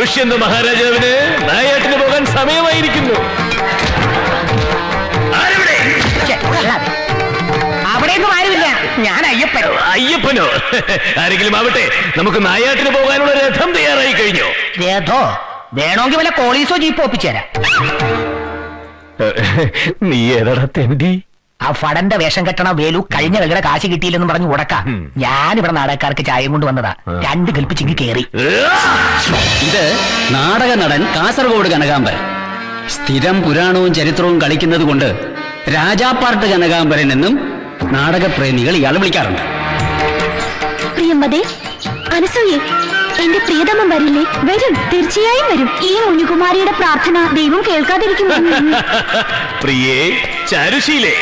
ദുഷ്യന്ത മഹാരാജാവിന് നായാട്ടിന് പോകാൻ സമയമായിരിക്കുന്നു. അവിടെയൊന്നും ആരുമില്ല. ഞാൻ അയ്യപ്പനോ? അയ്യപ്പനോ? ആരെങ്കിലും ആവട്ടെ, നമുക്ക് നായാട്ടിന് പോകാനുള്ള രഥം തയ്യാറായി കഴിഞ്ഞോ? രഥോ? വേണമെങ്കിൽ വല്ല കോളീസോ ജീപ്പോ ഒപ്പിച്ചേരാ. നീ ഏതാടാ തെണ്ടി? ആ ഫടന്റെ വേഷം കെട്ടണ വേലു കഴിഞ്ഞ കളിയുടെ കാശ് കിട്ടിയില്ലെന്ന് പറഞ്ഞ് ഉടക്കാം. ഞാനിവിടെ നാടകക്കാർക്ക് ചായം കൊണ്ട് വന്നതാ. 2 കൽപ്പിച്ചിങ്ങി കേറി. ഇത് നാടക നടൻ കാസർഗോഡ് കനകാംബരൻ. സ്ഥിരം പുരാണവും ചരിത്രവും കളിക്കുന്നത് കൊണ്ട് രാജാപ്പാട്ട് കനകാംബരൻ എന്നും നാടകപ്രേമികൾ ഇയാൾ വിളിക്കാറുണ്ട്. പ്രിയമ്പതേ, അനസൂയെ, എന്റെ പ്രിയതമം വരില്ലേ? വരും, തീർച്ചയായും വരും. ഈ ഉണ്ണികുമാരിയുടെ പ്രാർത്ഥന ദൈവം കേൾക്കാതിരിക്കുമോ? പ്രിയേ, ചാരുശീലേ,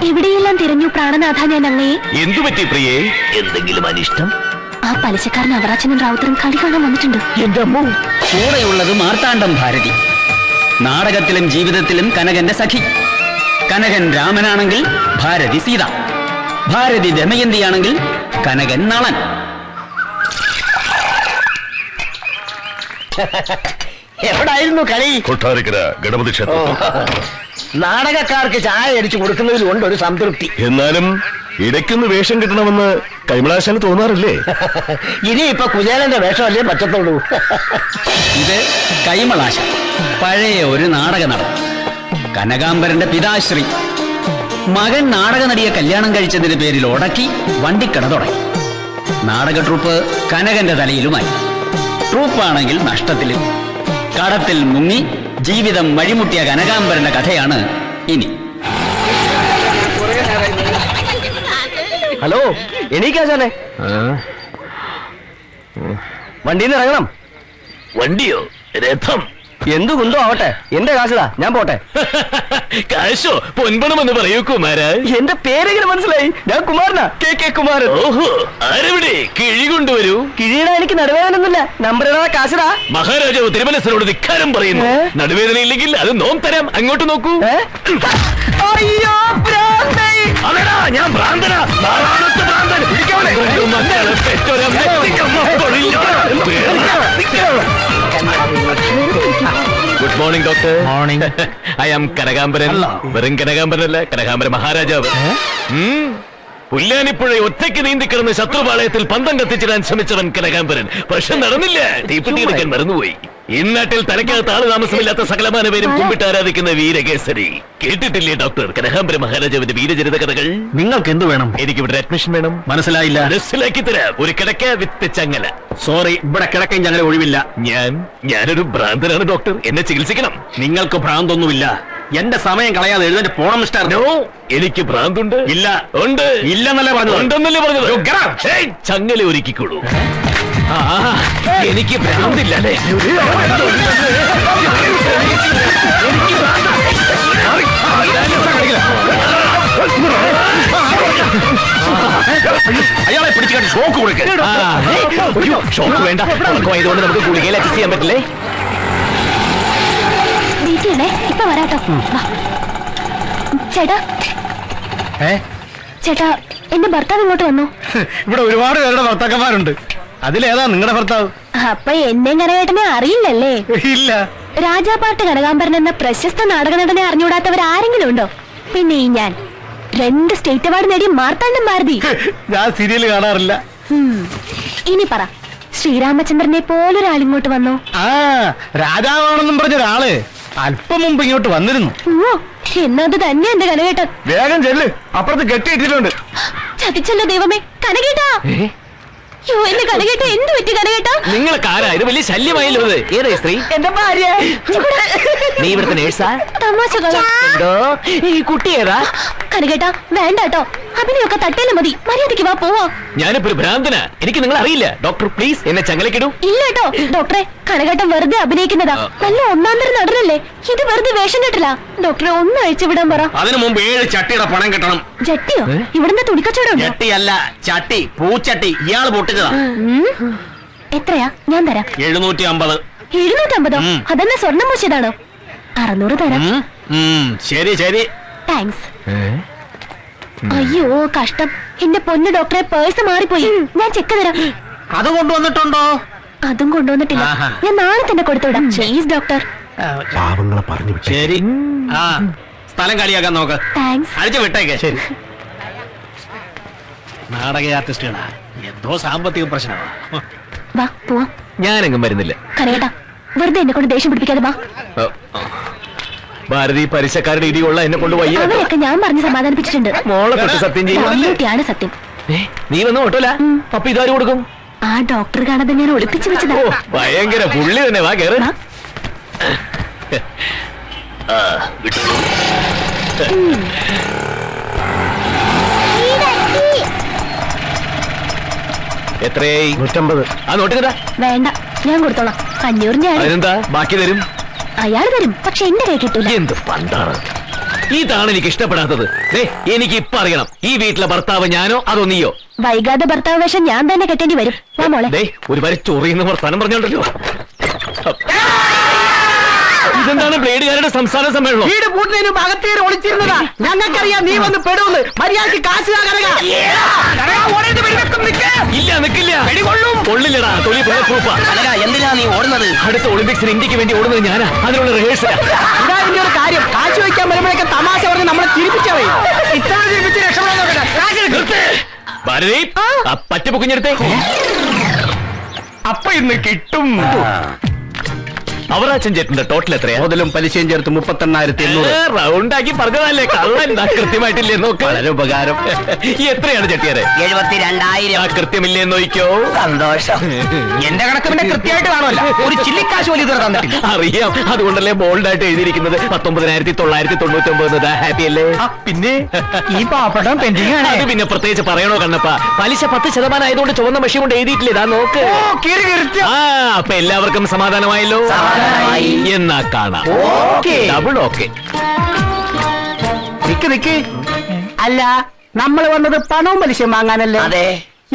എവിടെയെല്ലാം തിരഞ്ഞു പ്രാണനാഥ ഞാൻ അങ്ങയെ. എന്തു പറ്റി പ്രിയേ? എന്തെങ്കിലും അനിഷ്ടം? ആ പലിശക്കാരൻ അവറാച്ചനും റാവുത്തറും കളി കാണാൻ വന്നിട്ടുണ്ട്. എന്റെ അമ്മോ! കൂടെയുള്ളത് മാർത്താണ്ഡം ഭാരതി. നാടകത്തിലും ജീവിതത്തിലും കനകന്റെ സഖി. കനകൻ രാമനാണെങ്കിൽ ഭാരതി സീത. ഭാരതി ദമയന്തിയാണെങ്കിൽ കനകൻ നളൻ. എവിടായിരുന്നു കളി? കൊട്ടാരക്കര ഗണപതി ക്ഷേത്രം. നാടകക്കാർക്ക് ചായ അടിച്ചു കൊടുക്കുന്നതിലുണ്ട് ഒരു സംതൃപ്തി. എന്നാലും ഇടയ്ക്കൊന്ന് വേഷം കിട്ടണമെന്ന് കൈമളാശാന് തോന്നാറില്ലേ? ഇനി ഇപ്പൊ കുചേലന്റെ വേഷമല്ലേ പറ്റത്തുള്ളൂ. ഇത് കൈമളാശ, പഴയ ഒരു നാടക നടൻ. കനകാംബരന്റെ പിതാശ്രീ. മകൻ നാടക നടിയെ കല്യാണം കഴിച്ചതിന്റെ പേരിൽ ഉടക്കി വണ്ടിക്കട തുടങ്ങി. നാടക ട്രൂപ്പ് കനകന്റെ തലയിലുമായി. ട്രൂപ്പാണെങ്കിൽ നഷ്ടത്തിലും. കടത്തിൽ മുങ്ങി ജീവിതം വഴിമുട്ടിയ കനകാംബരന്റെ കഥയാണ് ഇനി. ഹലോ, എണീക്കാശാനെ. വണ്ടിന്ന് ഇറങ്ങണം. വണ്ടിയോ? രഥം? എന്തു കുന്തോ ആവട്ടെ, എന്റെ കാശിതാ, ഞാൻ പോട്ടെ. കാശോ? പൊൻപണമെന്ന് പറയൂ കുമാരാ. എന്റെ പേരെങ്ങനെ മനസ്സിലായി? ഞാൻ കുമാരനാ, കെ കുമാരൻ. ഓഹോ, ആരെവിടെ? കിഴി കൊണ്ടുവരൂ. കിഴിയിടാൻ എനിക്ക് നടുവേദനൊന്നുമില്ല. നമ്പർ ഇടാ, കാശിടാ. മഹാരാജാവ് തിരുമനസിനോട് ധിക്കാരം പറയുന്നു. നടുവേദന ഇല്ലെങ്കിൽ അത് നോം തരാം. അങ്ങോട്ട് നോക്കൂ. അയ്യോ, ഭ്രാന്തായി. അതെടാ, ഞാൻ ഭ്രാന്തനാ. നാരായണത്ത് ഭ്രാന്തൻ. മക്കളെ പെറ്റൊരമ്മ good morning doctor. Morning. I am Kanakambaran. വെറും കനകാംബരനല്ല, കനകാംബര മഹാരാജാവ്. പുല്ലാനിപ്പുഴ ഒറ്റയ്ക്ക് നീന്തിക്കിടന്ന് ശത്രുപാളയത്തിൽ പന്തം കത്തിച്ചിടാൻ ശ്രമിച്ചവൻ കനകാംബരൻ. പക്ഷെ നടന്നില്ല. തീപ്പെട്ടി എടുക്കാൻ മറന്നുപോയി. ഇന്നാട്ടിൽ തലയ്ക്കകത്ത് ആള് താമസമില്ലാത്ത സകലമാന പേരും കുമ്പിട്ട് ആരാധിക്കുന്ന വീരകേസരി. കേട്ടിട്ടില്ലേ ഡോക്ടർ കനകാംബര മഹാരാജാവിന്റെ വീരചരിത കഥകൾ? നിങ്ങൾക്ക് എന്ത് വേണം? എനിക്ക് ഇവിടെ അഡ്മിഷൻ വേണം. മനസ്സിലായില്ല. മനസ്സിലാക്കി തരാം. ഒരു കിടക്ക വിത്ത് ചങ്ങല. സോറി, ഇവിടെ കിടക്കയും ചങ്ങല ഒഴിവില്ല. ഞാനൊരു ഭ്രാന്തനാണ് ഡോക്ടർ. എന്നെ ചികിത്സിക്കണം. നിങ്ങൾക്ക് ഭ്രാന്തൊന്നുമില്ല. എന്റെ സമയം കളയാതെ എഴുന്നേറ്റ് പോണം മിസ്റ്റർ. നോ, എനിക്ക് ഭ്രാന്തുണ്ട്. ഇല്ല. ഉണ്ട്. ഇല്ലെന്നല്ലേ പറഞ്ഞത്? ഉണ്ടെന്നല്ലേ പറഞ്ഞത്? ചങ്ങല ഒരുക്കിക്കോളൂ. എനിക്ക് ഭ്രാന്തില്ല. അയാളെ പിടിച്ചു കണ്ട് ഷോക്ക് കൊടുക്കുക. ഷോക്ക് വേണ്ട. ഇതുകൊണ്ട് നമുക്ക് ഗുളികയിൽ അഡ്ജസ്റ്റ് ചെയ്യാൻ പറ്റില്ലേ? ഇപ്പൊ വരാട്ടോ. ചേട്ടാ, ചേട്ടാ, എന്റെ ഭർത്താവ് ഇങ്ങോട്ട് വന്നു. ഇവിടെ ഒരുപാട് പേരുടെ ഭർത്താക്കന്മാരുണ്ട്. അതിലേതാ നിങ്ങളുടെ ഭർത്താവ്? അപ്പൊ എന്നെ കനകേട്ടനെ അറിയില്ലല്ലേ? ഇല്ല. രാജാപ്പാട്ട് കനകാംബരൻ എന്ന പ്രശസ്ത നാടക നടനെ അറിഞ്ഞൂടാത്തവർ ആരെങ്കിലും ഉണ്ടോ? പിന്നെ ഈ ഞാൻ 2 സ്റ്റേറ്റ് അവാർഡ് നേടിയ മാർത്താണ്ഡം ഭാരതി. ഞാൻ സീരിയൽ കാണാറില്ല. ഇനി പറ, ശ്രീരാമചന്ദ്രനെ പോലൊരാളിങ്ങോട്ട് വന്നോ? ആ, രാജാവാണെന്നും പറഞ്ഞ ഒരാള് അല്പം മുമ്പ് ഇങ്ങോട്ട് വന്നിരുന്നു. ഓ, എന്നത് തന്നെ എന്റെ കനകേട്ടൻ. വേഗം ചെല്ല്, അപ്പുറത്ത് കെട്ടിയിട്ടിട്ടുണ്ട്. ചതിച്ചല്ലോ ദൈവമേ. കനകേട്ടാ, യോ, എന്റെ കനകേട്ട എന്ത് പറ്റി കനകേട്ടാ? നിങ്ങൾക്ക് ആരാ ഇത്? വലിയ ശല്യമായല്ലോ. ഏതാ സ്ത്രീ? എന്റെ ഭാര്യ. നീ ഇവിടുത്തെ നേഴ്സാ? തമാശകളാ. എന്തോ? ഈ കുട്ടി ഏതാ? കനകേട്ടാ, വേണ്ട കേട്ടോ. അഭിനയൊക്കെ തട്ടേലും മതി. മര്യാദയ്ക്ക് വാ, പോവാ. ഞാനിപ്പോ ഒരു ഭ്രാന്തനാ. എനിക്ക് നിങ്ങൾ അറിയില്ല. ഡോക്ടർ പ്ലീസ് എന്നെ ചങ്ങലക്കിടൂ. ഇല്ല കേട്ടോ ഡോക്ടറെ, കനകേട്ടൻ വെറുതെ അഭിനയിക്കുന്നതാ. നല്ല ഒന്നാന്തരം നടനല്ലേ. ഇത് വെറുതെ വേഷം കെട്ടില്ല. ഡോക്ടറെ ഒന്ന് അഴിച്ചു വിടാൻ പറ. അതിനു മുമ്പ് 7 ചട്ടിയുടെ പണം കിട്ടണം. ജട്ടിയോ? ഇവിടുന്ന് തുണിക്കച്ചവടം ഉണ്ടോ? ചട്ടിയല്ല, ചട്ടി, പൂച്ചട്ടി. ഇയാള് പൊട്ടിച്ചതാ. എത്രയാ? ഞാൻ തരാം. 750. 750? അതെന്നെ സ്വർണം പൂശിയതാണോ? 600 തരാം. ശരി ശരി. താങ്ക്സ്. അയ്യോ, കഷ്ടം. എന്റെ പൊന്നു ഡോക്ടറെ, പേഴ്സ് മാറിപ്പോയി. ഞാൻ ചെക്ക് തരാം. അത് കൊണ്ടുവന്നിട്ടുണ്ടോ? അതും കൊണ്ടുവന്നിട്ടില്ല. ആഹാ. ഞാൻ നാളെ തന്നെ കൊടുത്തുവിടാം. Please doctor. പാവങ്ങളെ പറഞ്ഞു വിട്ടേ. ശരി. ആ സ്ഥലം കളിയാക്കാൻ നോക്ക്. താങ്ക്സ്. അടിച്ചു വിട്ടേക്ക്. ശരി. നാടക ആർട്ടിസ്റ്റുകളാ, എന്തോ സാമ്പത്തിക പ്രശ്നമാ. വാ പോവാം. ഞാനെങ്ങും വരുന്നില്ല. കരയേട്ടാ, വെറുതെ എന്നെ കൊണ്ട് ദേഷ്യം പിടിപ്പിക്കാതെ വാ. ഭാരതി പലിശക്കാരുടെ ഇടികൊള്ള എന്നെ കൊണ്ട് വയ്യ. അവരെയൊക്കെ ഞാൻ പറഞ്ഞ് സമാധാനിപ്പിച്ചിട്ടുണ്ട്. മോളെ തൊട്ട് സത്യം ചെയ്യുന്നല്ലേ. മമ്മൂട്ടിയാണ് സത്യം. നീ വന്ന് ഓട്ടോല. അപ്പൊ ഇതാര് കൊടുക്കും? ആ ഡോക്ടർ കാണാതെ ഞാൻ ഒളിപ്പിച്ചു വെച്ചതാ. ഓ ഭയങ്കര പുള്ളി തന്നെ. വാ കേറ്. വാ. എത്രയായി? 150. ആ നോട്ട് കഥാ. വേണ്ട, ഞാൻ കൊടുത്തോളാം. 500 ആണ്. അതിനെന്താ ബാക്കി തരും? അയാൾ തരും, പക്ഷെ എന്റെ കൈ കിട്ടൂല. എന്ത് പണ്ടാണ് ഇതാണ് എനിക്ക് ഇഷ്ടപ്പെടാത്തത്. എനിക്ക് ഇപ്പൊ അറിയണം, ഈ വീട്ടിലെ ഭർത്താവ് ഞാനോ അതോ നീയോ? വൈകാതെ ഭർത്താവ് വേഷം ഞാൻ തന്നെ കെട്ടേണ്ടി വരും. വാ മോളെ. ഒരു വരെ ചൊറിയുന്ന വർത്താനം പറഞ്ഞോണ്ടല്ലോ. ഇതെന്താണ് ബ്ലേഡുകാരുടെ സംസ്ഥാന സമ്മേളനം? വീട് പൂട്ടിനു അകത്തേറി ഒളിച്ചിരുന്നതാ. ഞങ്ങൾക്കറിയാം നീ വന്ന് പെടുമെന്ന്. മര്യാദക്ക് കാശ് ഇല്ല നിക്കില്ല. കൊള്ളില്ലടാ, തൊലി പ്രൂഫാ. എന്തിനാ നീ ഓടുന്നത്? അടുത്ത ഒളിമ്പിക്സിന് ഇന്ത്യക്ക് വേണ്ടി ഓടുന്നത് ഞാനാ. അതിനുള്ള റിഹേഴ്സലാ. ഇതാ ഇതിന്റെ ഒരു കാര്യം. കാശ് വയ്ക്കാൻ വരുമ്പോഴേക്ക് തമാശ പറഞ്ഞ് നമ്മളെ ചിരിപ്പിച്ചവേ. ഇത്ര ചിരിപ്പിച്ച് രക്ഷപ്പെടാൻ ഭാരതി, ആ പറ്റ പൊക്കിഞ്ഞെടുത്തേ. അപ്പൊ ഇന്ന് കിട്ടും. അവറാച്ചൻ ചേട്ടന്റെ ടോട്ടൽ എത്രയാ? മുതലും പലിശയും ചേർത്ത് 38,800. റൗണ്ടാക്കി പറഞ്ഞതല്ലേ കള്ളൻ. കൃത്യമായിട്ടില്ലേ നോക്ക്. വളരെ ഉപകാരം. എത്രയാണ് ചെട്ടിയാരെ? 72,000. കൃത്യമില്ലേ നോക്കിയോ. സന്തോഷം. എന്റെ കണക്ക് പിന്നെ കൃത്യമായിട്ട് കാണുമല്ലോ. ഒരു ചില്ലിക്കാശ് പോലും ഇതുവരെ തന്നിട്ടില്ല. അറിയാം, അതുകൊണ്ടല്ലേ ബോൾഡായിട്ട് എഴുതിയിരിക്കുന്നത് 19,999. ഹാപ്പി അല്ലേ? പിന്നെ ഈ പാപ്പട്ടം പെൻഡിങ് ആണ്. അത് പിന്നെ പ്രത്യേകിച്ച് പറയണോ കണ്ണപ്പ? പലിശ 10% ആയതുകൊണ്ട് ചുവന്ന മഷി കൊണ്ട് എഴുതിയിട്ടില്ല. ഇതാ നോക്ക്. ആ അപ്പൊ എല്ലാവർക്കും സമാധാനമായല്ലോ. എന്നാ കാണാം. Double okay. നിക്ക് അല്ല, നമ്മൾ വന്നത് പണവും പലിശയും വാങ്ങാനല്ലേ? അതെ.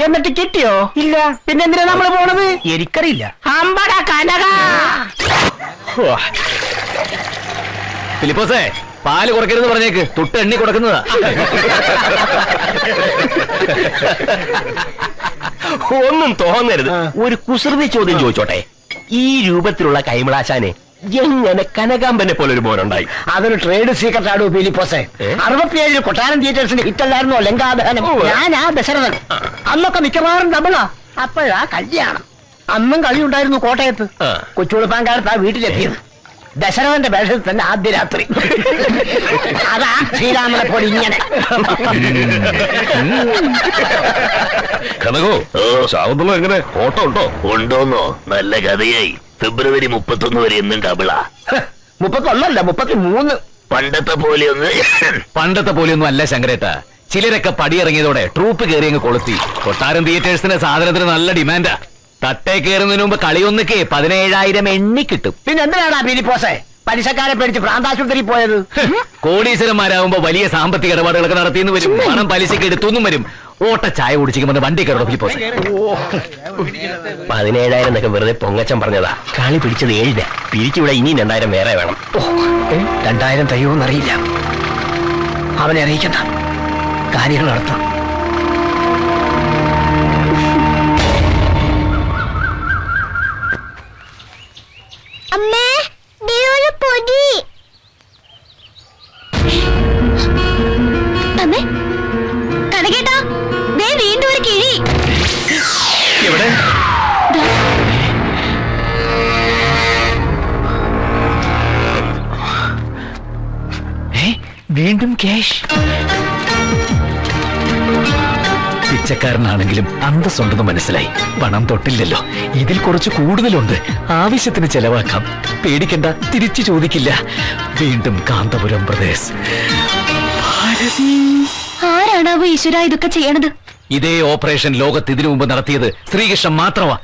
എന്നിട്ട് കിട്ടിയോ? ഇല്ല. പിന്നെ എന്തിനാ നമ്മൾ പോണത്? എനിക്കറിയില്ല. അമ്പട കനക. ഫിലിപ്പോസേ, പാല് കുറയ്ക്കരുത് പറഞ്ഞേക്ക്. തൊട്ട് എണ്ണി കൊടുക്കുന്നതാ. ഒന്നും തോന്നരുത്. ഒരു കുസൃതി ചോദ്യം ചോദിച്ചോട്ടെ. ഈ രൂപത്തിലുള്ള കൈമളാശാനെ എങ്ങനെ കനകാമ്പനെ പോലെ ഒരു മോനുണ്ടായി? അതൊരു ട്രേഡ് സീക്രട്ട് ആടോ ഫിലിപ്പോസേ. 67 കൊട്ടാരം തിയേറ്റേഴ്സിന്റെ ഹിറ്റല്ലായിരുന്നോ ലങ്കാദഹനം? ഞാനാ ദശരഥൻ. അന്നൊക്കെ മിക്കവാറും ഡബിളാ. അപ്പോഴാ കല്യാണം. അന്നും കളി ഉണ്ടായിരുന്നു കോട്ടയത്ത്. കൊച്ചുകുളപ്പാൻകാലത്താ വീട്ടിലെത്തിയത്. ദശരഥന്റെ വേഷത്തിൽ തന്നെ ആദ്യ രാത്രി. അതാ ശ്രീരാമനെ പോലെ ഇങ്ങനെ. കനകോ, ശാവന്തളം എങ്ങനെ? ഓട്ടം ഉണ്ടോ? ഉണ്ടോന്നോ? നല്ല കഥയായി. ഫെബ്രുവരി 31 വരെ എന്നും ഡബിളാ. 31 33. പണ്ടത്തെ പോലെയൊന്നും അല്ല ശങ്കരേട്ട. ചിലരൊക്കെ പടിയിറങ്ങിയതോടെ ട്രൂപ്പ് കയറി അങ്ങ് കൊളുത്തി. കൊട്ടാരം തിയേറ്റേഴ്സിന്റെ സാധനത്തിന് നല്ല ഡിമാൻഡാ. തട്ടേ കയറുന്നതിന് മുമ്പ് കളിയൊന്നൊക്കെ 17,000 എണ്ണി കിട്ടും. പിന്നെ എന്തിനാടാ ഫിലിപ്പോസേ പലിശക്കാരെ പേടിച്ച് ഭ്രാന്താശുപത്രി പോയത്? കോടീശ്വരന്മാരാകുമ്പോ വലിയ സാമ്പത്തിക ഇടപാടുകളൊക്കെ നടത്തിയെന്ന് വരും. പണം പലിശക്ക് എടുത്തൊന്നും വരും. ഓട്ട ചായ കുടിച്ചിരിക്കുമ്പോൾ വണ്ടി കയറോ ഫിലിപ്പോസേ? 17,000 എന്നൊക്കെ വെറുതെ പൊങ്ങച്ചം പറഞ്ഞതാ. കളി പിടിച്ചത് 7. പിരിച്ചിവിടെ ഇനി 2,000 വേറെ വേണം. 2,000 തയ്യോന്നറിയില്ല. അവനെ അറിയിക്കണ്ട. കാര്യങ്ങൾ നടത്താം. അമ്മേ, പൊടി അമ്മേ, കനകേട്ടാ, ദേ വീണ്ടും ഒരു കിഴി. എവിടെ? വീണ്ടും ക്യാഷ്. പിച്ചക്കാരനാണെങ്കിലും അന്തസ്സുണ്ടെന്ന് മനസ്സിലായി. പണം തൊട്ടില്ലല്ലോ. ഇതിൽ കുറച്ച് കൂടുതലുണ്ട്. ആവശ്യത്തിന് ചെലവാക്കാം. പേടിക്കണ്ട, തിരിച്ചു ചോദിക്കില്ല. വീണ്ടും കാന്തപുരം പ്രദേശ്. ആരാണാവോ ഈശ്വര ഇതൊക്കെ ചെയ്യണത്? ഇതേ ഓപ്പറേഷൻ ലോകത്ത് ഇതിനു മുമ്പ് നടത്തിയത് ശ്രീകൃഷ്ണൻ മാത്രമാ.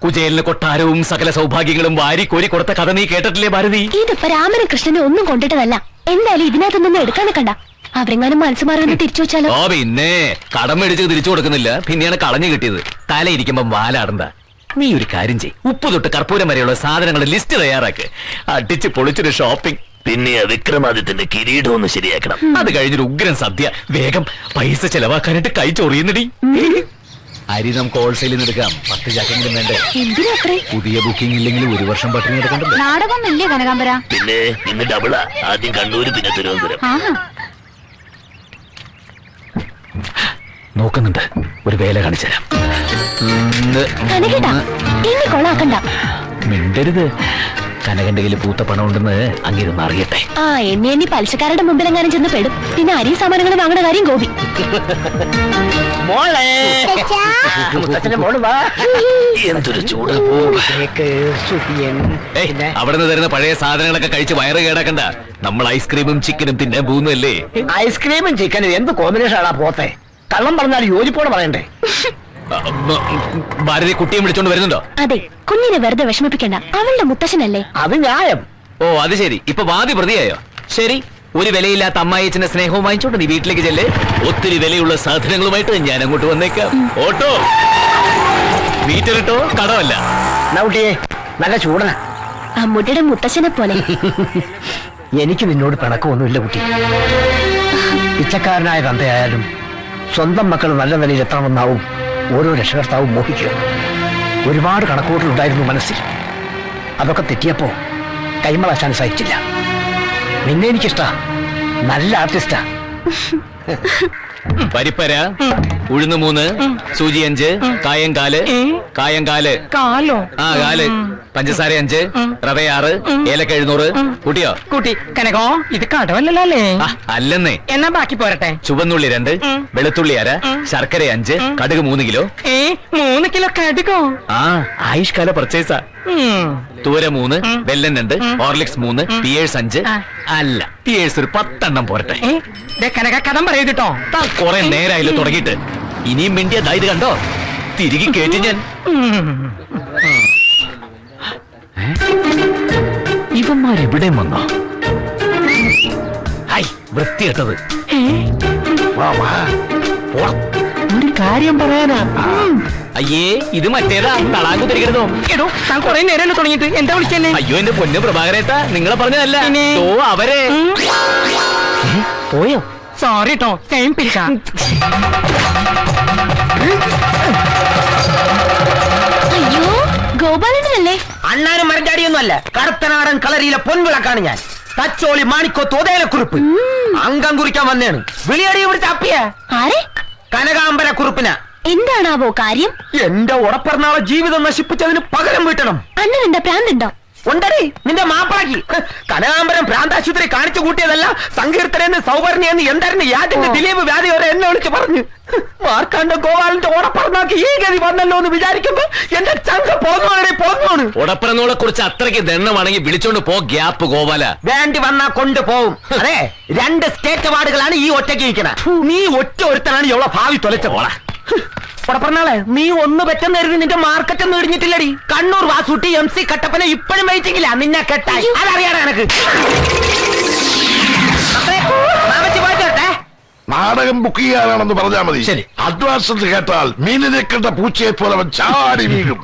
കുചേലിന് കൊട്ടാരവും സകല സൗഭാഗ്യങ്ങളും വാരിക്കോരി കൊടുത്ത കഥ നീ കേട്ടിട്ടില്ലേ ഭാരതി? ഇതിപ്പോ രാമനും കൃഷ്ണനും ഒന്നും കൊണ്ടിട്ടതല്ല. എന്തായാലും ഇതിനകത്തൊന്നും എടുക്കാൻ നിൽക്കണ്ട. അവരെങ്ങാനും മനസ്സ് മാറി തിരിച്ചു വെച്ചാലോ? ഓ പിന്നെ കടം മേടിച്ച് തിരിച്ചു കൊടുക്കുന്നില്ല. പിന്നെയാണ് കളഞ്ഞു കിട്ടിയത്. തലയിരിക്കുമ്പോ വാലാടണ്ട. നീ ഒരു കാര്യം ചെയ്. ഉപ്പ് തൊട്ട് കർപ്പൂരം വരെയുള്ള സാധനങ്ങളുടെ ലിസ്റ്റ് തയ്യാറാക്ക്. അടിച്ച് പൊളിച്ചൊരു ഷോപ്പിംഗ്. പിന്നെ വിക്രമാദിത്യന്റെ കിരീടം ഒന്ന് ശരിയാക്കണം. അത് കഴിഞ്ഞൊരു ഉഗ്രൻ സദ്യ. വേഗം പൈസ ചെലവാക്കാനായിട്ട് കൈ ചൊറിയുന്നടി. അരി നമുക്ക് ഹോൾസെയിൽ എടുക്കാം. 10 ചാക്കെങ്കിലും വേണ്ടേ? എന്തിനാ അത്രേ? പുതിയ ബുക്കിംഗ് ഇല്ലെങ്കിൽ 1 വർഷം പട്ടിണി എടുക്കണ്ടല്ലോ. നാടകമൊന്നുമില്ലേ കനകാംബര? പിന്നെ ഇന്ന് ഡബിളാ. ആദ്യം കണ്ണൂര്, പിന്നെ തിരുവനന്തപുരം. ആഹാ. നോക്കുന്നുണ്ട്, ഒരു വേല കാണിച്ചുതരാം. കനകേട്ടാ, എന്നെ കൊളാക്കണ്ട. മിണ്ടരുത്. കനകന്റെ കയ്യിൽ പൂത്ത പണം ഉണ്ടെന്ന് അങ്ങിരുന്ന് അറിയട്ടെ. ആ, എന്നെ പലിശക്കാരുടെ മുമ്പിൽ എങ്ങാനും ചെന്ന് പെടും. പിന്നെ അരി സാമാനങ്ങൾ വാങ്ങണ കാര്യം ഗോപി. മോളെ മുത്തച്ഛന്റെ മോള് വാ. എന്തൊരു ചൂട്. സുഖിയൻ. അവിടെ നിന്ന് തരുന്ന പഴയ സാധനങ്ങളൊക്കെ കഴിച്ച് വയറ് കേടാക്കണ്ട. നമ്മൾ ഐസ്ക്രീമും ചിക്കനും തിന്നാൻ പോകുന്നല്ലേ. ഐസ്ക്രീമും ചിക്കനും എന്ത് കോമ്പിനേഷൻ ആണാ പോത്തെ? കള്ളം പറഞ്ഞാൽ യോജിപ്പോടെ പറയണ്ടേ? ഭാരതി കുട്ടിയെ വിളിച്ചോണ്ട് വരുന്നുണ്ടോ? അതെ, കുഞ്ഞിനെ വെറുതെ വിഷമിപ്പിക്കണ്ട. അവളുടെ മുത്തശ്ശനല്ലേ. അത് ന്യായം. ഓ, അത് ശരി. ഇപ്പൊ വാദി പ്രതിയായോ? ശരി, ഒരു വിലയില്ലാത്ത അമ്മായിച്ചന്റെ സ്നേഹവും വാങ്ങിച്ചോണ്ട് നീ വീട്ടിലേക്ക് ചെല്ല്. ഒത്തിരി വിലയുള്ള സാധനങ്ങളുമായിട്ട് ഞാൻ അങ്ങോട്ട് വന്നേക്കാം. ഓട്ടോ മീറ്റർ ഇട്ടോ, കടമല്ല. നൗട്ടിയെ നല്ല ചൂടന. അമ്മൂട്ടിയുടെ മുത്തശ്ശനെ പോലെ. എനിക്ക് നിന്നോട് പിണക്കമൊന്നുമില്ല കുട്ടി. പിച്ചക്കാരനായ തന്തയായാലും സ്വന്തം മക്കൾ നല്ല നിലയിൽ എത്തണമെന്നാവും ഓരോ രക്ഷകർത്താവും മോഹിക്കുക. ഒരുപാട് കണക്കുകൂട്ടലുണ്ടായിരുന്നു മനസ്സിൽ. അതൊക്കെ തെറ്റിയപ്പോ കൈമളാശാൻ സഹിച്ചില്ല. നിന്നെ എനിക്കിഷ്ടാ. നല്ല ആർട്ടിസ്റ്റാ. പരിപ്പര, ഉഴുന്ന് 3, സൂചി 5, കായം 4, കാലോ? ആ 4, പഞ്ചസാര 5, റവ 6, ഏലക്ക 700. കൂട്ടിയോ? കൂട്ടി. കനകോ, ഇത് കടവല്ലേ? അല്ലെന്നേ. എന്നാ ബാക്കി പോരട്ടെ. ചുവന്നുള്ളി 2, വെളുത്തുള്ളി 1/2, ശർക്കര 5, കടുക് 3 കിലോ. 3 കിലോ കടുകോ? ആ, ആയുഷ്കാല പർച്ചേസാ. തൂര 3, വെല്ലം 2, ഹോർലിക്സ് 3, പിയേഴ്സ് 5. അല്ല, പിയേഴ്സ് ഒരു 10 എണ്ണം പോരട്ടെ. കനക കഥം പറയൂട്ടോ. കൊറേ നേരായില്ലോ തുടങ്ങിയിട്ട്. ഇനിയും മിണ്ടിയ ഇത് കണ്ടോ, തിരികെ കേട്ടി ഞാൻ. ഇവന്മാരെവിടെയും വന്നോ? ഹൈ, വൃത്തികെട്ടത്. ഒരു കാര്യം പറയാനാ. അയ്യേ, ഇത് മറ്റേതാ. തളാങ്കു തിരികരുതോ? എടോ, താൻ കൊറേ നേരമല്ലോ തുടങ്ങിയിട്ട്. എന്താ വിളിച്ചെന്നെ? അയ്യോ, എന്റെ പൊന്നു പ്രഭാകരേട്ടാ, നിങ്ങളെ പറഞ്ഞതല്ല. പിന്നെ? ഓ, അവരെ പോയോ? സോറി ട്ടോ, സെയിം പിച്ച. അയ്യോ, ഗോപാലനല്ലേ? അണ്ണാനും മരഞ്ചാടിയൊന്നും അല്ല. കടത്തനാടൻ കളരിയിലെ പൊൻവിളക്കാണ് ഞാൻ. തച്ചോളി മാണിക്കോ തോതേലക്കുറിപ്പ്. അംഗം കുറിക്കാൻ വന്നേണ്. വിളിയടി ഇവിടുത്തെ അപ്പിയ. ആരെ? കനകാംബര കുറിപ്പിന. എന്താണാവോ കാര്യം? എന്റെ ഉടപ്പിറന്നാളെ ജീവിതം നശിപ്പിച്ചതിന് പകരം വീട്ടണം. അണ്ണൻ എന്താ പ്രാന്തുണ്ടോ? ഉണ്ടടി, നിന്റെ മാപ്പിളാക്കി. കനകാംബരം ഭ്രാന്താശുപത്രി കാണിച്ചു കൂട്ടിയതല്ല. സങ്കീർത്തനെന്ന് സൗവർണ്യെന്ന് എന്തായിരുന്നു യാതിന്റെ ദിലീപ് വ്യാധി വരെ എന്നെ വിളിച്ച് പറഞ്ഞു. മാർക്കാണ്ട ഗോപാലിന്റെ ഉടപ്പിറന്നാക്കി ഈ ഗതി വന്നല്ലോ എന്ന് വിചാരിക്കുമ്പോ എന്റെ ചങ്ക പോന്നു. ഉടപ്പിറന്നോളെ കുറിച്ച് അത്രയ്ക്ക് ദണ്ണമാണെങ്കിൽ വിളിച്ചോണ്ട് പോ. ഗ്യാപ്പ് ഗോപാല. വേണ്ടി വന്നാ കൊണ്ടുപോകും. അതെ, 2 സ്റ്റേറ്റ് അവാർഡുകളാണ് ഈ ഒറ്റയ്ക്ക് ഇരിക്കണ. നീ ഒറ്റ ഒരുത്തനാണ് ഇവളെ ഭാവി തൊലച്ചോളാ. പറഞ്ഞാളെ, നീ ഒന്ന് പറ്റുന്നരുത്. നിന്റെ മാർക്കറ്റ് ഒന്നും ഇടിഞ്ഞിട്ടില്ലടി. കണ്ണൂർ വാസൂട്ടി MC കട്ടപ്പന ഇപ്പോഴും വെയിറ്റിംഗില്ല. നിന്നെ കെട്ടായി. അതറിയാടാ എനക്ക്. നാടകം ബുക്ക് ചെയ്യാനാണെന്ന് പറഞ്ഞാൽ മതി. ശരി. അഡ്വാൻസ് എന്ന് കേട്ടാൽ മീനിനെ കണ്ട പൂച്ചയെ പോലെ അവൻ ചാടി വീഴും.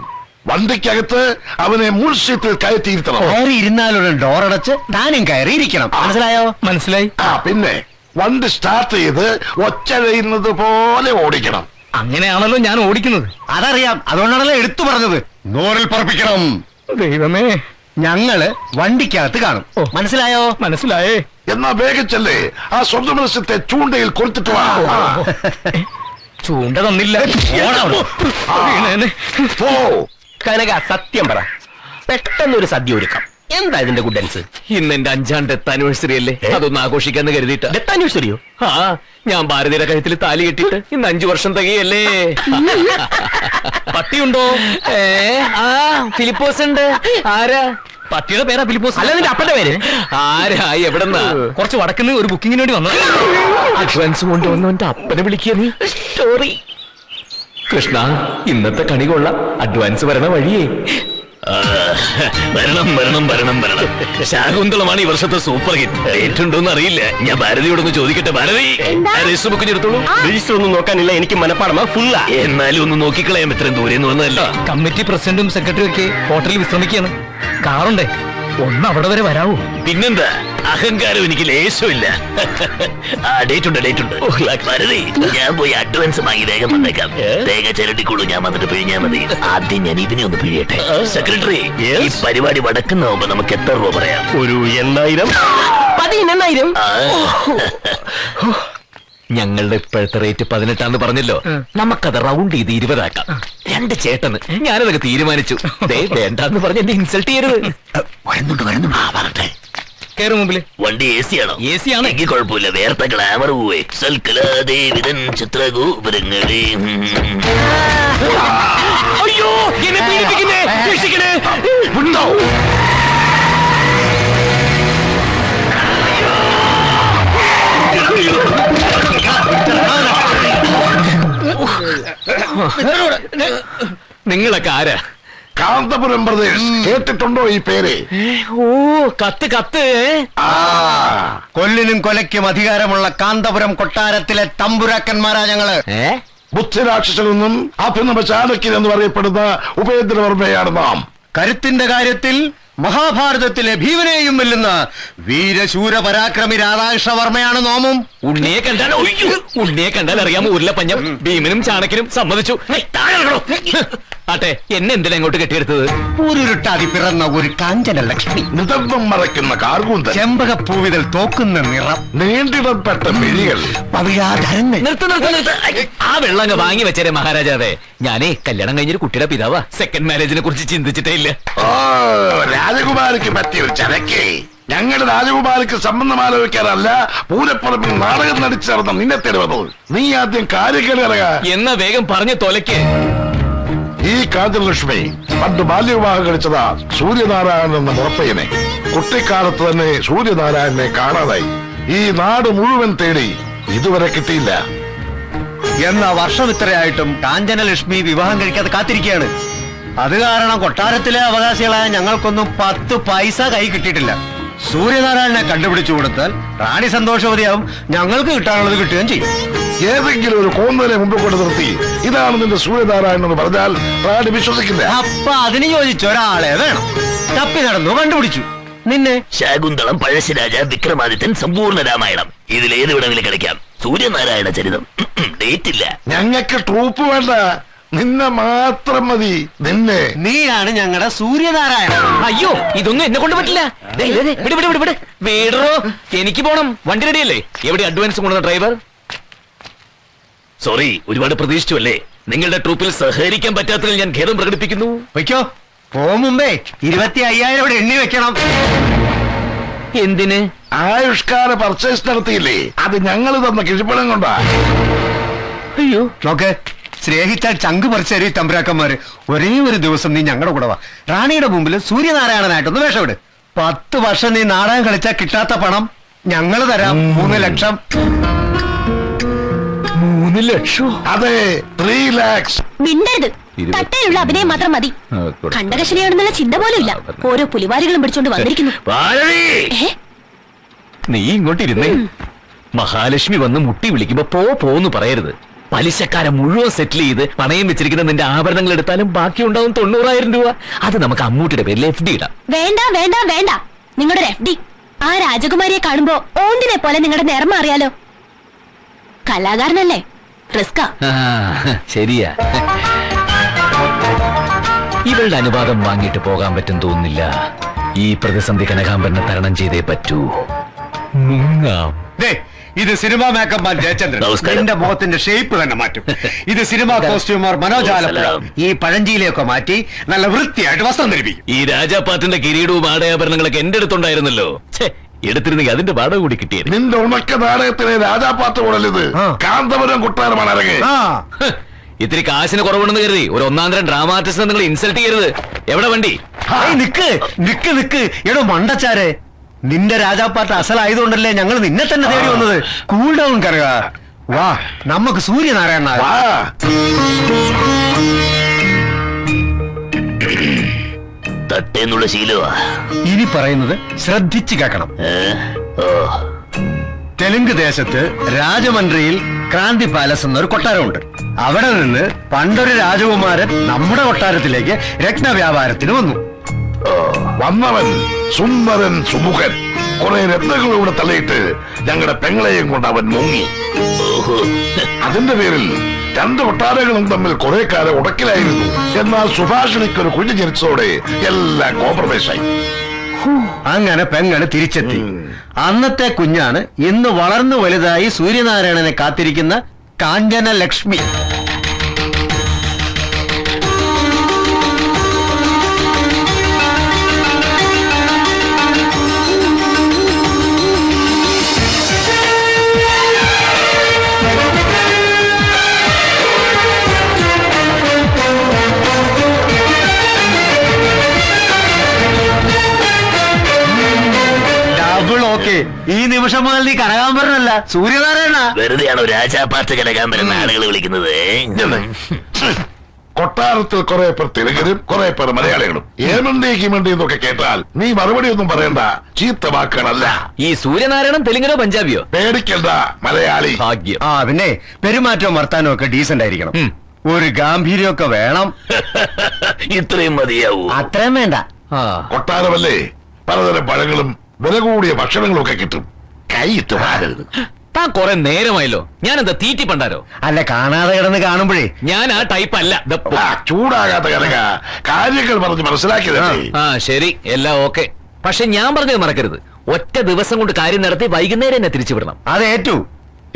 വണ്ടിക്കകത്ത് അവനെ മുൾസീറ്റിൽ കയറ്റിയിരുത്തണം. കയറി ഇരുന്നാലുള്ള ഡോറടച്ച് താനും കയറിയിരിക്കണം. മനസ്സിലായോ? മനസ്സിലായി. പിന്നെ വണ്ടി സ്റ്റാർട്ട് ചെയ്ത് ഒച്ചഴയുന്നത് പോലെ ഓടിക്കണം. അങ്ങനെയാണല്ലോ ഞാൻ ഓടിക്കുന്നത്. അതറിയാം, അതുകൊണ്ടാണല്ലോ എടുത്തു പറഞ്ഞത്. നോറിൽ പറപ്പിക്കണം. ദൈവമേ, ഞങ്ങള് വണ്ടിക്കകത്ത് കാണും. മനസ്സിലായോ? മനസ്സിലായേ. എന്നാ വേഗം ചെല്ലേ. ആ സ്വന്തം മത്സ്യത്തെ ചൂണ്ടയിൽ കൊളുത്തിട്ട് വാ. ചൂണ്ട തന്നില്ല. പോ. കനക, സത്യം പറ, പെട്ടെന്നൊരു സദ്യ ഒരുക്കാം. എന്താ ഇതിന്റെ ഗുഡൻസ്? ഇന്ന് എന്റെ 5ാം ഡെത്ത് ആനിവേഴ്സറി അല്ലേ, അതൊന്ന് ആഘോഷിക്കാന്ന് കരുതിയിട്ട്. ഡെത്ത് ആനിവേഴ്സറിയോ? ആ, ഞാൻ ഭാരതിയുടെ കഴുത്തിൽ താലി കെട്ടിട്ട് ഇന്ന് 5 വർഷം തികയല്ലേ. പട്ടിയുണ്ടോ? ആ, ഫിലിപ്പോസ് ഉണ്ട്. ആരാ? പട്ടിയുടെ പേരാ ഫിലിപ്പോസ്. അല്ല, നിന്റെ അപ്പന്റെ പേര്? ആരാ? എവിടെന്നാ? കുറച്ച് വടക്കുന്ന ഒരു ബുക്കിങ്ങിന് വേണ്ടി വന്നു. അഡ്വാൻസ് കൊണ്ടുവന്നു എന്റെ അപ്പനെ വിളിക്കുക നീ. സ്റ്റോറി കൃഷ്ണ, ഇന്നത്തെ കണി കൊള്ളാം. അഡ്വാൻസ് വരണ വഴിയേ. വരണം. ശാകുന്തളമാണ് ഈ വർഷത്തെ സൂപ്പർ ഹിറ്റ്. ഡേറ്റ് ഉണ്ടോന്ന് അറിയില്ല. ഞാൻ ഭാരതിയോടൊന്ന് ചോദിക്കട്ടെ. ഭാരതി, രജിസ്റ്റർ ബുക്ക് എടുത്തോളൂ. രജിസ്റ്റർ ഒന്നും നോക്കാനില്ല, എനിക്ക് മനപ്പാടമാ ഫുള്ളാ. എന്നാലും ഒന്ന് നോക്കിക്കളയാൻ ഇത്രയും ദൂരെ നിന്ന് വന്നതല്ല. കമ്മിറ്റി പ്രസിഡന്റും സെക്രട്ടറിയും ഒക്കെ ഹോട്ടലിൽ വിശ്രമിക്കുകയാണ്. കാറുണ്ടേ, ഒന്ന് അവിടെ വരെ വരാവോ? പിന്നെന്താ, അഹങ്കാരം എനിക്ക് ലേശമില്ല. ഡേറ്റ് ഉണ്ട്. വരതി, ഞാൻ പോയി അഡ്വാൻസ് വാങ്ങി വേഗം വന്നേക്കാം. തേങ്ങ ചിരട്ടിക്കുള്ളൂ, ഞാൻ വന്നിട്ട് പിഴിഞ്ഞാൽ മതി. ആദ്യം ഞാൻ ഇതിനെ ഒന്ന് പിഴിയട്ടെ. സെക്രട്ടറി, ഈ പരിപാടി വടക്കുന്നാവുമ്പോ നമുക്ക് എത്ര രൂപ പറയാം? ഒരു 8,000. 18,000. ഞങ്ങളുടെ ഇപ്പോഴത്തെ റേറ്റ് 18 പറഞ്ഞല്ലോ, നമുക്കത് റൗണ്ട് ചെയ്ത് 20 ആക്കാം. 2 ചേട്ടന് ഞാനതൊക്കെ തീരുമാനിച്ചു. വേണ്ടെന്ന് പറഞ്ഞ് എന്നെ ഇൻസൾട്ട് ചെയ്യരുത്. വരട്ടെ. കയറി മുമ്പില്. വണ്ടി AC ആണോ? AC ആണ്. എനിക്ക് കുഴപ്പമില്ല, വേർത്ത ഗ്ലാമർ പോവേ. സൽക്കലാദേവിതൻ ചിത്രഗോപുരങ്ങളെ. അയ്യോ, എന്നെ പീഡിപ്പിക്കുന്നേ, രക്ഷിക്കണേ. ഉണ്ടോ? നിങ്ങളൊക്കെ ആരാ? കാന്തപുരം പ്രദേശ് കേട്ടിട്ടുണ്ടോ ഈ പേര്? ഓ, കത്ത്. കൊല്ലിനും കൊലയ്ക്കും അധികാരമുള്ള കാന്തപുരം കൊട്ടാരത്തിലെ തമ്പുരാക്കന്മാരാ ഞങ്ങള്. ബുദ്ധിരാക്ഷസനെന്നും അഭിനവ ചാലക്യൻ എന്നും അറിയപ്പെടുന്ന ഉപേന്ദ്രവർമ്മയാണ് നാം. കരുത്തിന്റെ കാര്യത്തിൽ മഹാഭാരതത്തിലെ ഭീമനെയും വെല്ലുന്ന വീരശൂര പരാക്രമി രാധാകൃഷ്ണവർമ്മയാണ് നോമും. ഉണ്ണിയെ കണ്ടാൽ അറിയാമോ ഉരുളപ്പഞ്ഞം. ഭീമനും ചാണക്യനും സമ്മതിച്ചു. ആട്ടെ, എന്നെ എന്തിനാ ഇങ്ങോട്ട് കെട്ടിയെടുത്തത്? ഊരുരുട്ടാതി പിറന്ന ഒരു കാഞ്ചന ലക്ഷ്മി, നിതർമ്മം മറയ്ക്കുന്ന കാർകൂന്തൻ, ചെമ്പകപ്പൂവിതൽ തോക്കുന്ന നിറം, നീണ്ടിടപ്പെട്ട മിഴികൾ, പവിഴാധരങ്ങൾ. നിർത്ത്. ആ വെള്ളം അങ്ങ് വാങ്ങി വെച്ചേരെ മഹാരാജാവേ. ഞാനേ കല്യാണം കഴിഞ്ഞൊരു കുട്ടിയുടെ പിതാവാ. സെക്കൻഡ് മാരേജിനെ കുറിച്ച് ചിന്തിച്ചിട്ടേ ഇല്ല. ഓ, രാജകുമാരിക്ക് പറ്റിയ ഒരു ചരക്കേ. ഞങ്ങളുടെ രാജകുമാരിക്ക് സംബന്ധം ആലോചിക്കാനല്ല, പൂരപ്പുറമ്പിൽ നാടകം നടിച്ചു നടന്ന നിന്നെ തരുവതോ. നീ ആദ്യം കാര്യങ്ങൾ അറിയാ. എന്നാ വേഗം പറഞ്ഞു തൊലയ്ക്ക്. ഈ കാഞ്ചലക്ഷ്മി പണ്ട് ബാല്യവിവാഹം കഴിച്ചതാ സൂര്യനാരായണൻ എന്ന മുറപ്പയ്യനെ. കുട്ടിക്കാലത്ത് തന്നെ സൂര്യനാരായണനെ കാണാതായി. ഈ നാട് മുഴുവൻ തേടി, ഇതുവരെ കിട്ടിയില്ല. എന്ന വർഷം ഇത്രയായിട്ടും കാഞ്ചനലക്ഷ്മി വിവാഹം കഴിക്കാതെ കാത്തിരിക്കുകയാണ്. അത് കാരണം കൊട്ടാരത്തിലെ അവകാശികളായ ഞങ്ങൾക്കൊന്നും 10 പൈസ കൈ കിട്ടിയിട്ടില്ല. സൂര്യനാരായണനെ കണ്ടുപിടിച്ചു കൊടുത്താൽ റാണി സന്തോഷവതിയാവും, ഞങ്ങൾക്ക് കിട്ടാനുള്ളത് കിട്ടുകയും ചെയ്യും. ഏതെങ്കിലും ഒരു കോന്നലെ മുമ്പ് കൊണ്ട് നിർത്തി ഇതാണ് നിന്റെ സൂര്യനാരായണൻ എന്ന് പറഞ്ഞാൽ റാണി വിശ്വസിക്കില്ല. അപ്പൊ അതിന് ചോദിച്ച ഒരാളെ വേണം. തപ്പി നടന്നു, കണ്ടുപിടിച്ചു നിന്നെ. ശാകുന്തളം, പഴശ്ശിരാജ, വിക്രമാദിത്യൻ, സമ്പൂർണ്ണ രാമായണം, ഇതിലേത് വേണമെങ്കിലും കളിക്കാം. സൂര്യനാരായണ ചരിതം ഡേറ്റ് ഇല്ല. ഞങ്ങൾക്ക് ട്രൂപ്പ് വേണ്ട, നിന്നെ മാത്രം മതി. നിന്നെ. നീയാണ് ഞങ്ങളുടെ സൂര്യനാരായണൻ. അയ്യോ, ഇതൊന്നും എന്നെ കൊണ്ട് പറ്റില്ല. വീടറോ, എനിക്ക് പോണം. വണ്ടി റെഡിയല്ലേ? എവിടെ അഡ്വാൻസ് കൊണ്ടുവന്ന ഡ്രൈവർ? സോറി, ഒരുപാട് പ്രതീക്ഷിച്ചു അല്ലേ? നിങ്ങളുടെ ട്രൂപ്പിൽ സഹകരിക്കാൻ പറ്റാത്തതിൽ ഞാൻ ഖേദം പ്രകടിപ്പിക്കുന്നു. വയ്ക്കോ, പോകും മുമ്പേ 25,000 ഇവിടെ എണ്ണി വെക്കണം. എന്തിന്? ആയുഷ്കാല പർച്ചേസ് നടത്തിയില്ലേ, അത് ഞങ്ങൾ തന്ന കിഴിപ്പണം കൊണ്ടാ. അയ്യോ, നോക്ക്, സ്നേഹിച്ചാൽ ചങ്ക് പറിച്ചേരി തമ്പുരാക്കന്മാര്. ഒരേ ഒരു ദിവസം നീ ഞങ്ങളുടെ കൂടെ വാ. റാണിയുടെ മുമ്പിൽ സൂര്യനാരായണനായിട്ടൊന്ന് വേഷമിട്. 10 വർഷം നീ നാടകം കളിച്ചാൽ കിട്ടാത്ത പണം ഞങ്ങൾ തരാം. 3 ലക്ഷം. 3 ലക്ഷം? അതെ, 3 lakhs. മിണ്ടരുത്. തട്ടയിലുള്ള അഭിനയം മാത്രം മതി. കണ്ടകശനിയാണെന്നുള്ള ചിന്ത പോലും ഇല്ല. ഓരോ പുലിവാരികളും പിടിച്ചോണ്ട് വന്നിരിക്കുന്നു. നീ ഇങ്ങോട്ടിരുന്നേ. മഹാലക്ഷ്മി വന്ന് മുട്ടി വിളിക്കുമ്പോ പോന്ന് പറയരുത്. പലിശക്കാരെ മുഴുവൻ സെറ്റിൽ ചെയ്ത് പണയം വെച്ചിരിക്കുന്ന നിന്റെ ആഭരണങ്ങൾ എടുത്താലും ബാക്കി ഉണ്ടാവും 90,000 രൂപ. അത് നമുക്ക് അമ്മൂട്ടിയുടെ പേരിൽ FD ഇടാം. വേണ്ട. നിങ്ങളുടെ FD ആ രാജകുമാരിയെ കാണുമ്പോ ഓന്തിനെ പോലെ നിങ്ങളുടെ നിറം അറിയാലോ. കലാകാരനല്ലേ, റിസ്കാ. ശരിയാ. ഇവളുടെ അനുവാദം വാങ്ങിയിട്ട് പോകാൻ പറ്റും തോന്നുന്നില്ല. ഈ പ്രതിസന്ധി കനകാംബരനെ തരണം ചെയ്തേ പറ്റൂ. മുങ്ങാം. ഇത് സിനിമാ മേക്കപ്പ് മാൻ ജയചന്ദ്രൻ. നമസ്കാരം. എന്റെ മുഖത്തിന്റെ ഷേപ്പ് തന്നെ മാറ്റും. ഇത് സിനിമാ കോസ്റ്റ്യൂമർ മനോജ് ആലപ്പുഴ. ഈ പഴഞ്ചീലയൊക്കെ മാറ്റി നല്ല വൃത്തിയായിട്ട് വസ്ത്രം ധരിപ്പിക്കും. ഈ രാജാപ്പാട്ടിന്റെ കിരീടവും ആടയാഭരണങ്ങളൊക്കെ എന്റെ അടുത്തുണ്ടായിരുന്നല്ലോ. എടുത്തിരുന്നെങ്കിൽ അതിന്റെ വാടക കൂടി കിട്ടിയത്. നിന്റെ ഉണക്ക നാടകത്തിലെ രാജാപ്പാട്ട് കൂടലിത്. കാന്തപുരം കൊട്ടാരമാണ് അരങ്ങ്. ഇത്തിരി കാശിന് കുറവുണ്ടെന്ന് കരുതി ഒരു 1-ാം-തരം ഡ്രാമ ആർട്ടിസ്റ്റിനെ നിങ്ങൾ ഇൻസൾട്ട് ചെയ്യരുത്. എവിടെ വണ്ടി? നിക്ക് എടോ മണ്ടച്ചാരെ, നിന്റെ രാജാപ്പാട്ട് അസലായതുകൊണ്ടല്ലേ ഞങ്ങൾ നിന്നെ തന്നെ തേടി വന്നത്. കൂൾ ഡൗൺ കറുക. വാ, നമുക്ക് സൂര്യനാരായണ. തട്ടേന്നുള്ള ശീലമാ. ഇനി പറയുന്നത് ശ്രദ്ധിച്ചു കേൾക്കണം. തെലുങ്ക് ദേശത്ത് രാജമന്ത്രിയിൽ ക്രാന്തി പാലസ് എന്നൊരു കൊട്ടാരമുണ്ട്. അവിടെ നിന്ന് പണ്ടൊരു രാജകുമാരൻ നമ്മുടെ കൊട്ടാരത്തിലേക്ക് രത്നവ്യാപാരത്തിന് വന്നു. വന്നവൻ സുന്ദരൻ സുമുഖൻ കുറെ രത്നങ്ങളിലൂടെ തള്ളിയിട്ട് ഞങ്ങളുടെ പെങ്ങളെയും കൊണ്ട് അവൻ മുങ്ങി. അതിന്റെ പേരിൽ രണ്ട് കൊട്ടാരങ്ങളും തമ്മിൽ കുറെ കാലം ഉടക്കിലായിരുന്നു. എന്നാൽ സുഭാഷിണിക്കൊരു കുഞ്ഞു ജനിച്ചതോടെ എല്ലാം കോംപ്രമൈസായി. അങ്ങനെ പെങ്ങള് തിരിച്ചെത്തി. അന്നത്തെ കുഞ്ഞാണ് ഇന്ന് വളർന്നു വലുതായി സൂര്യനാരായണനെ കാത്തിരിക്കുന്ന കാഞ്ചന ലക്ഷ്മി. ഈ നിമിഷം മുതൽ നീ കനകാംബരനല്ല സൂര്യനാരായണ. വെറുതെയാണോ രാജാപാട്ട് കനകാംബരൻ ആളുകൾ വിളിക്കുന്നത്? കൊട്ടാരത്തിൽ കുറെ പേർ തെലുങ്കരും കുറെ പേർ മലയാളികളും. ഏമണ്ടി കിമണ്ടി എന്നൊക്കെ കേട്ടാൽ നീ മറുപടി ഒന്നും പറയണ്ട. ചീത്ത വാക്കുകളല്ല. ഈ സൂര്യനാരായണൻ തെലുങ്കനോ പഞ്ചാബിയോ? പേടിക്കണ്ട, മലയാളി. ഭാഗ്യം. ആ പിന്നെ പെരുമാറ്റവും വർത്താനവും ഒക്കെ ഡീസന്റ് ആയിരിക്കണം. ഒരു ഗാംഭീര്യമൊക്കെ വേണം. ഇത്രയും മതിയാവൂ? അത്രയും വേണ്ട. കൊട്ടാരമല്ലേ, പലതരം പഴങ്ങളും വില കൂടിയ ഭക്ഷണങ്ങളും ഒക്കെ കിട്ടും. കൈയിട്ട് വാരരുത്. താൻ കുറെ നേരമായല്ലോ. ഞാൻ എന്താ തീറ്റി പണ്ടാരോ? അല്ല, കാണാതെ കിടന്ന് കാണുമ്പോഴേ. ഞാൻ ആ ടൈപ്പ് അല്ല. ചൂടാകാത്ത കനക, കാര്യങ്ങൾ പറഞ്ഞ് മനസ്സിലാക്കിയതല്ലേ. ശരി, എല്ലാം ഓക്കെ. പക്ഷെ ഞാൻ പറഞ്ഞത് മറക്കരുത്. ഒറ്റ ദിവസം കൊണ്ട് കാര്യം നടത്തി വൈകുന്നേരം എന്നെ തിരിച്ചു വിടണം. അത് ഏറ്റു.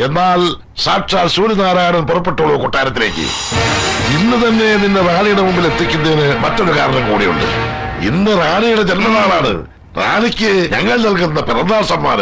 എന്നാൽ സാക്ഷാൽ സൂര്യനാരായണൻ പുറപ്പെട്ടോളൂ കൊട്ടാരത്തിലേക്ക്. ഇന്ന് തന്നെ നിന്നെ റാണിയുടെ മുമ്പിൽ എത്തിക്കുന്നതിന് മറ്റൊരു കാരണം കൂടിയുണ്ട്. ഇന്ന് റാണിയുടെ ജന്മനാളാണ്. റാണിക്ക് ഞങ്ങൾ നൽകുന്ന പിറന്നാൾ സമ്മാനം